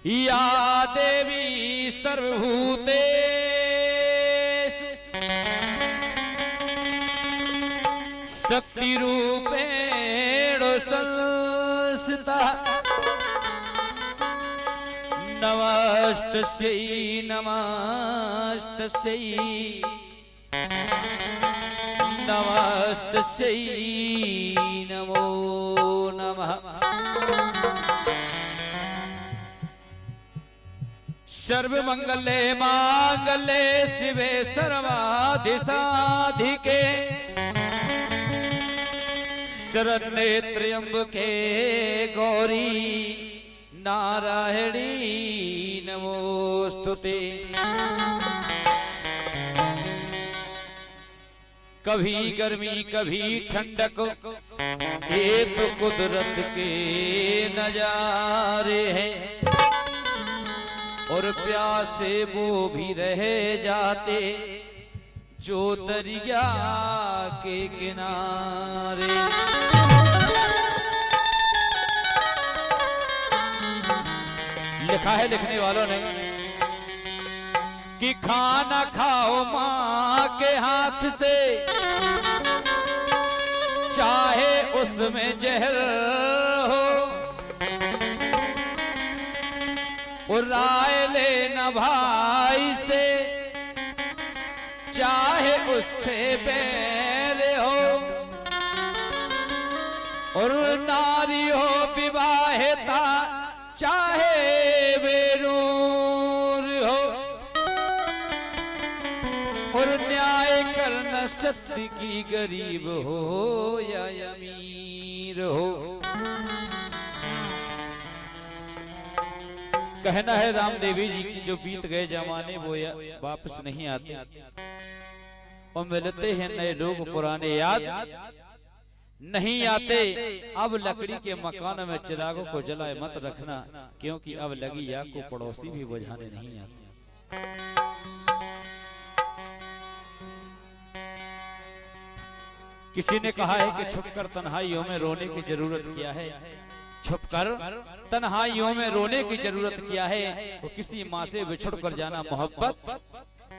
या देवी सर्वभूतेषु शक्ति रूपेण संस्थिता नमस्तस्यै नमस्तस्यै नमस्तस्यै नमो नमः। सर्वमंगले मांगले शिवे सर्वाधिसाधिके शरण्ये त्र्यंबके गौरी नारायणी नमोस्तुते। कभी गर्मी कभी ठंडक ये तो कुदरत के नजारे हैं और प्यासे वो भी रह जाते जो दरिया के किनारे। लिखा है लिखने वालों ने कि खाना खाओ माँ के हाथ से चाहे उसमें जहर हो और राय लेना भाई से चाहे उससे बैर हो और नारी हो विवाहिता चाहे बेनूर हो और न्याय करना सत्य की गरीब हो या अमीर हो। कहना है रामदेवी जी की जो बीत गए जमाने वो वापस नहीं आते और मिलते हैं नए लोग पुराने याद नहीं आते। अब लकड़ी के मकान में चिरागों को जलाए मत रखना क्योंकि अब लगी आग को पड़ोसी भी बुझाने नहीं आते। किसी ने कहा है कि छुपकर तन्हाइयों में रोने की जरूरत क्या है। छुपकर तन्हाइयों में रोने की जरूरत क्या है। वो किसी माँ से बिछुड़ कर जाना मोहब्बत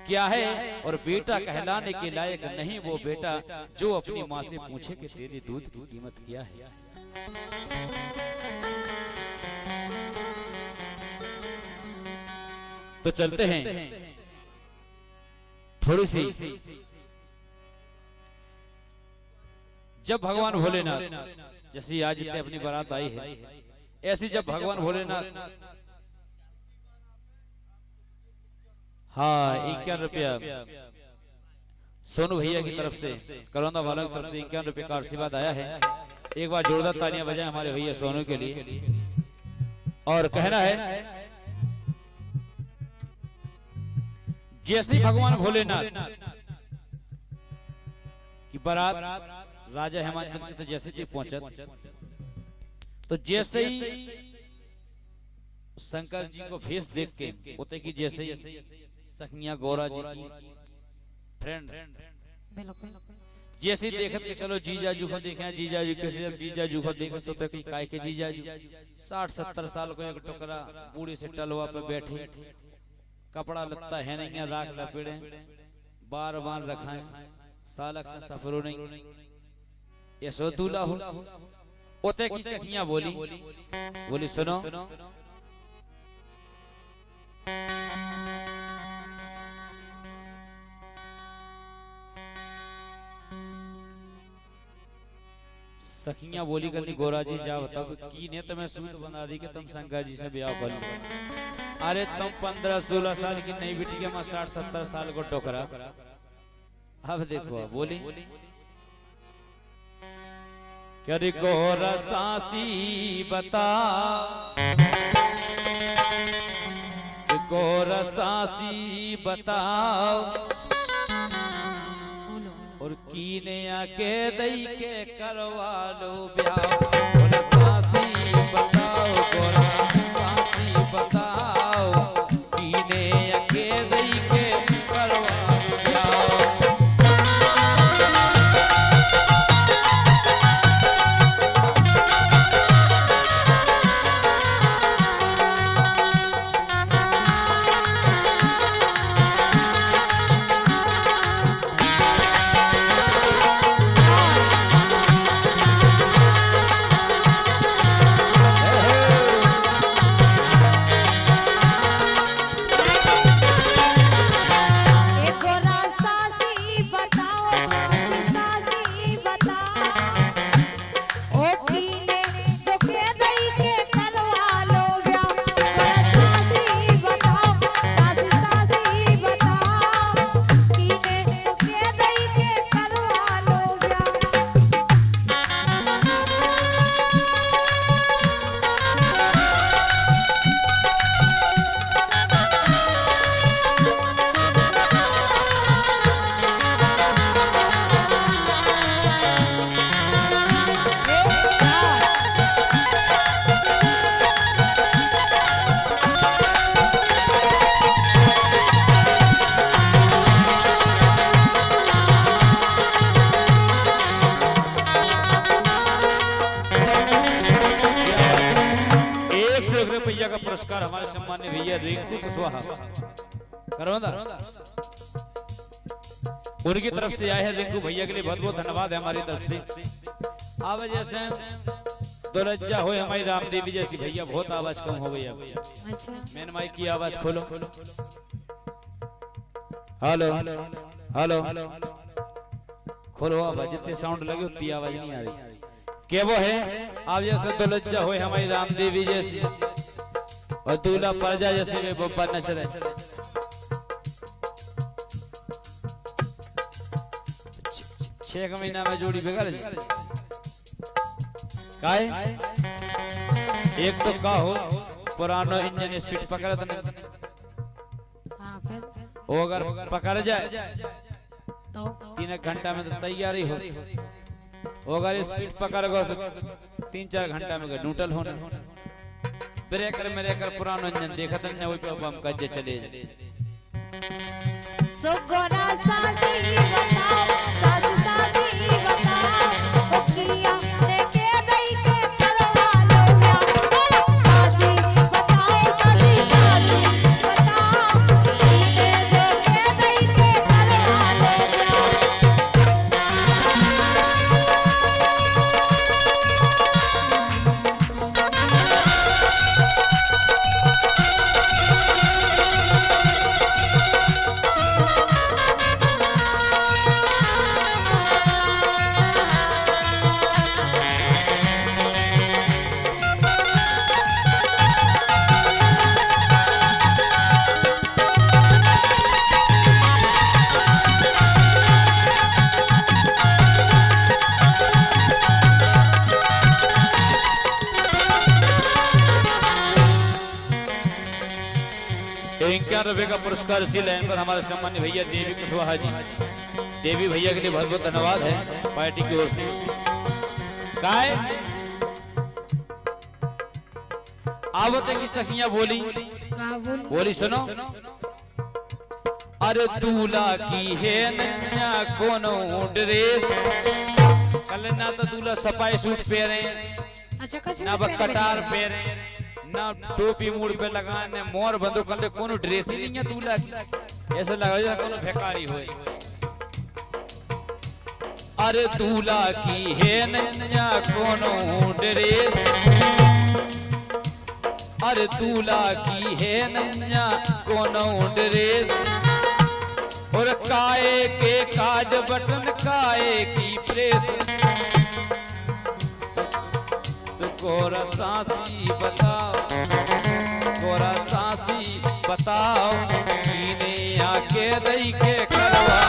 क्या है और बेटा कहलाने के लायक नहीं वो बेटा जो अपनी माँ से पूछे कि तेरे दूध की कीमत क्या है। तो चलते हैं थोड़ी सी। जब भगवान भोलेनाथ जैसी आज अपनी बारात आई है ऐसी जब भगवान भोलेनाथ हाँ 51 रुपया सोनू भैया की तरफ से करौंदा वालों की तरफ से 51 रुपये का आशीर्वाद आया है। एक बार जोरदार तालियां बजाएं हमारे भैया सोनू के लिए। और कहना है जैसे भगवान भोलेनाथ की बारात राजा हेमंत के तो जैसे ही पहुंचा तो जैसे ही शंकर जी को फेस देख के होते कि जैसे ही सखिया गौरा जी की फ्रेंड जैसे देखत के चलो जीजाजू को देखे जीजाजू कैसे जब जीजाजू को देखे सोते कि काय के जीजाजू 60-70 साल को एक टुकड़ा बूढ़ी से टलवा पे बैठे कपड़ा लगता है नहीं राख लपेड़े बार बार रखाए सालक से सफरो नहीं ऐसो दूल्हा हो। ओते की सखियां बोली सुनो सखियां बोली करनी गोरा जी जा बताओ की ने तुम्हें सूत बना दी कि तुम शंकर जी से ब्याह कर लो। अरे तुम 15-16 साल की नहीं बेटी के मैं 60-70 साल को टोकरा। अब देखो बोली क्या रे गोरा सासी बता गोरा सासी बताओ और कीने आके दई के करवा लो ब्याह। गोरा सासी बताओ गोरा सासी बताओ कीने आके दई के करवा लो ब्याह। का पुरस्कार हमारे सम्मान्य भैया रिंकू कुशवाहा करौंदा उनकी तरफ से आए हैं। रिंकू भैया के लिए बहुत बहुत धन्यवाद है हमारी तरफ से। आवाज जैसे दुलज्जा हो हमारी राम देवी जैसी भैया बहुत आवाज कम हो गई है। मैन माइक की आवाज खोलो। हेलो हेलो खोलो आवाज, जितने साउंड लगे उतनी आवाज नहीं आ रही। क्या वो है आप जैसे दुलज्जा हो हमारी राम देवी जैसी और दूल्हा परजा जैसे में बब्बा नच रहे। 6 महीना में जोड़ी बिगड़ काय एक तो का हो पुरानो इंजन स्पीड पकड़त नहीं। हाँ फिर वो अगर पकड़ जाए तो 3 घंटा में तो तैयारी हो। वो अगर स्पीड पकड़ गो 3-4 घंटा में न्यूट्रल होने। ब्रेकर में रहकर पुरानो इंजन देखा था वही पे हम कज्जे चले सुगोरा सासी बताओ सास सासी बताओ ओकिया लेके दई के करवा लो या सासी बताओ सासी सासी बताओ लेके जो के दई के करवा लो ₹51 का पुरस्कार इसी लाइन पर हमारे सम्मान्य भैया देवी कुशवाहा जी, देवी भैया के लिए बहुत बहुत धन्यवाद है पार्टी की ओर से। काय आवते की सखियां बोली बोली सुनो। अरे दूल्हा की है नैया कोनो ड्रेस, कल ना तो दूल्हा सफाई सूट पहने ना कटार पहने ना टोपी मुड़ पे लगाने मोर बंदो कंधे कोनो ड्रेस ही नहीं है दूल्हा की। ऐसा लगा जैसे कोनो भिखारी होए। अरे दूल्हा की है नैया कोनो ड्रेस, अरे दूल्हा की है नैया कोनो ड्रेस और काए के काज बटन काए की प्रेस। गोरा सांसी बताओ गोरा सांसी बताओ कीने आके दई के करवा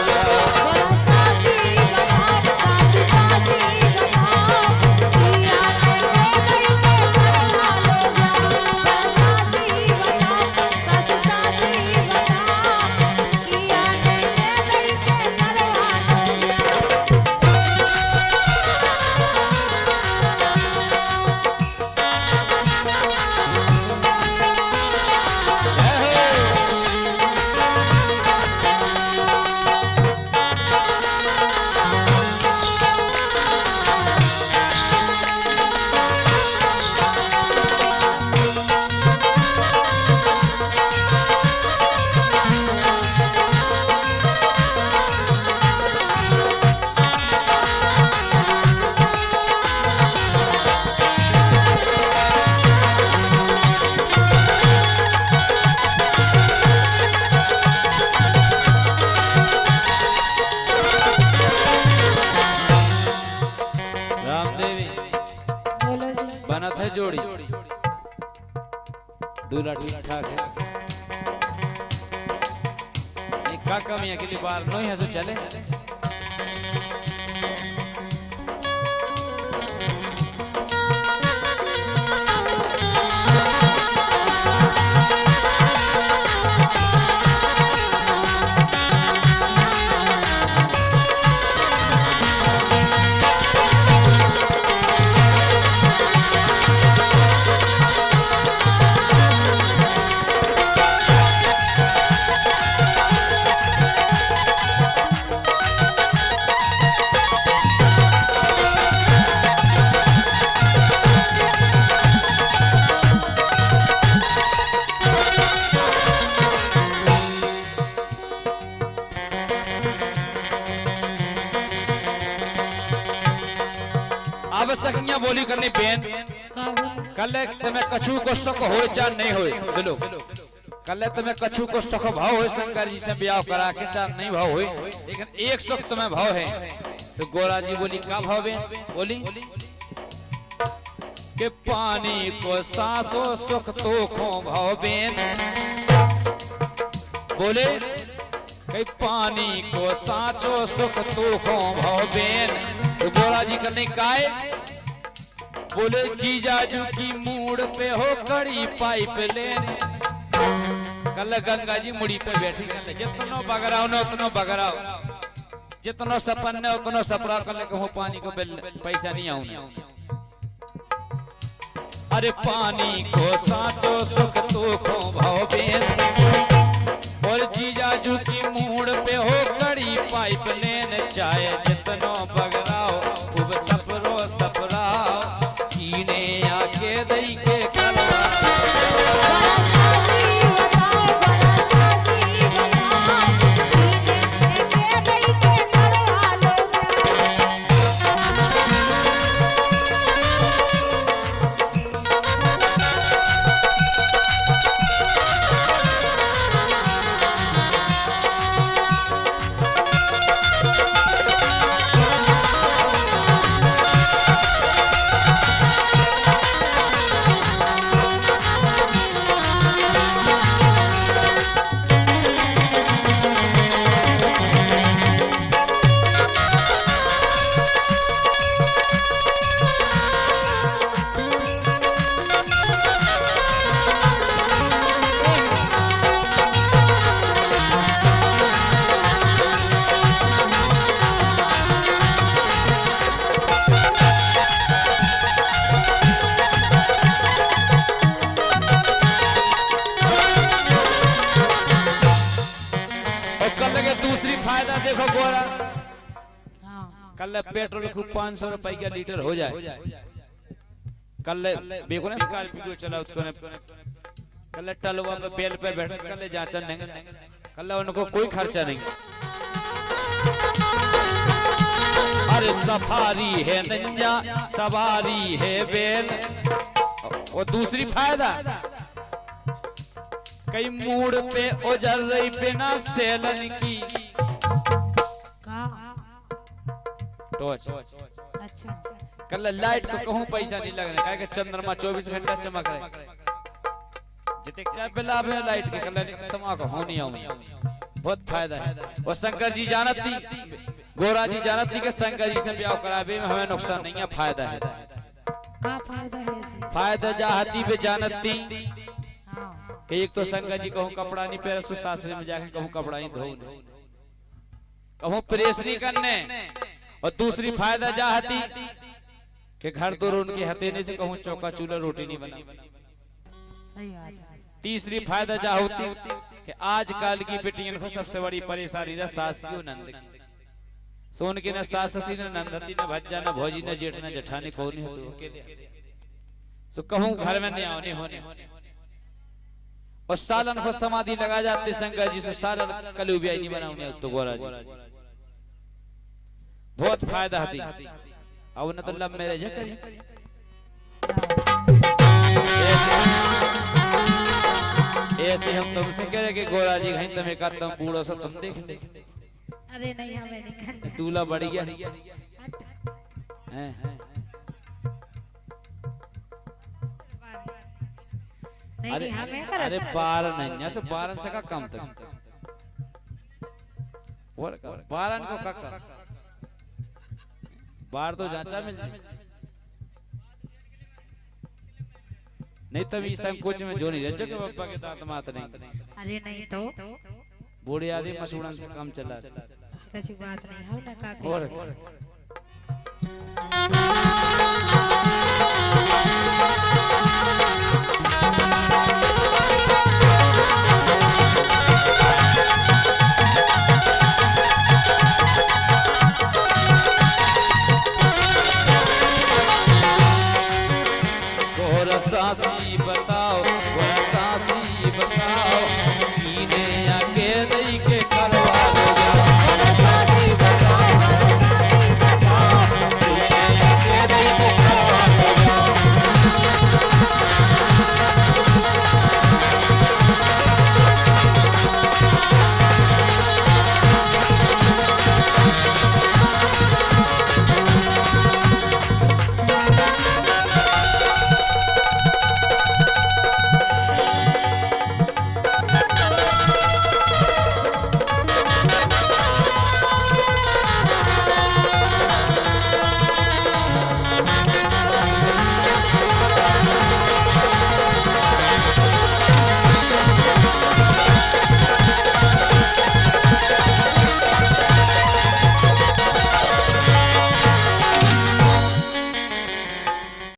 लो बनत है जोड़ी दूल्हा ठीक ठाक है। का कमी है कि बार नहीं है तो चले। करनी बेन कल तुम्हें कछु को सुख हो चाहे नहीं हो सुनो कल तुम्हें कछु को सुख भाव हो शंकर जी से ब्याह करा के चाहे नहीं भाव हो लेकिन एक सुख तुम्हें भाव है तो गोरा जी बोली क्या भाव है बोली कि पानी को सांसों सुख तो खो भाव बेन बोले कि पानी को सांचो सुख तो खो भाव बेन तो गोरा जी करने काय बोले जीजाजू की मूड पे हो कड़ी पाइप लेन कल गंगा जी मुड़ी पे बैठी जितनो बगराओ न उतनो बगराओ जितनो सपन ने उतनो सपरा कर ले पानी को पैसा नहीं आऊं अरे पानी को सांचो सुख तो खो भाव बेन और जीजाजू की मूड पे हो कड़ी पाइप लेन चाहे जितनो बगराओ खूब सपरो सपराओ कीने आके दई के देखो गोरा कल पेट्रोल खूब 500 रुपए का लीटर हो जाए कल देखो ना स्कॉर्पियो चला उसको कल टलवा पे बेल पे बैठ कल जांचन नहीं कल उनको कोई खर्चा नहीं अरे सफारी है नंजा सवारी है बेल और दूसरी फायदा कई मूड पे उजर रही बिना सेलन की टॉर्च अच्छा कल लाइट को कहूं पैसा नहीं लगने काहे कि चंद्रमा 24 घंटा चमक रहे जितने चाय पे लाभ है लाइट के कल तमाक हो नहीं आऊं बहुत फायदा है और शंकर जी जानती गोरा जी जानती के शंकर जी से ब्याह करावे में हमें नुकसान नहीं है फायदा है का फायदा है जी फायदा चाहती पे जानती कि एक तो शंकर जी कहूं कपड़ा नहीं पहन सु सासरे में जाके कहूं कपड़ा ही धो कहूं प्रेस नहीं करने और दूसरी फायदा चाहती कि घर तो उनके हथेने से कहूं चौका चूल्हा रोटी नहीं बना सही बात है तीसरी फायदा जा होती कि आजकल की बेटियों को सबसे बड़ी परेशानी है सास की नंद सोन की न सासती न नंदती न भज्जा न भौजी न जेठ न जठानी कौन नहीं होतो अकेले सो कहूं घर में नहीं आने होने और सालन को समाधि लगा जाते शंकर जी से सालन कलुबिया नहीं बनाऊंगे तो गोरा जी बहुत फायदा होती अब न तो लव मैरिज करी ऐसे हम तुमसे कह रहे कि गोरा जी कहीं तुम्हें का तुम बूढ़ो सा तुम देख ले अरे नहीं हमें नहीं करना दूल्हा बढ़िया हैं नहीं हमें कर अरे 12 नहीं ऐसे 12 से का कम तक और 12 को का बार तो जांचा मिल नहीं तभी संकोच में जो नहीं रह के पप्पा के दांत मात नहीं अरे नहीं तो बूढ़े आदमी मसूड़न से कम चला ऐसी बात नहीं हम ना का और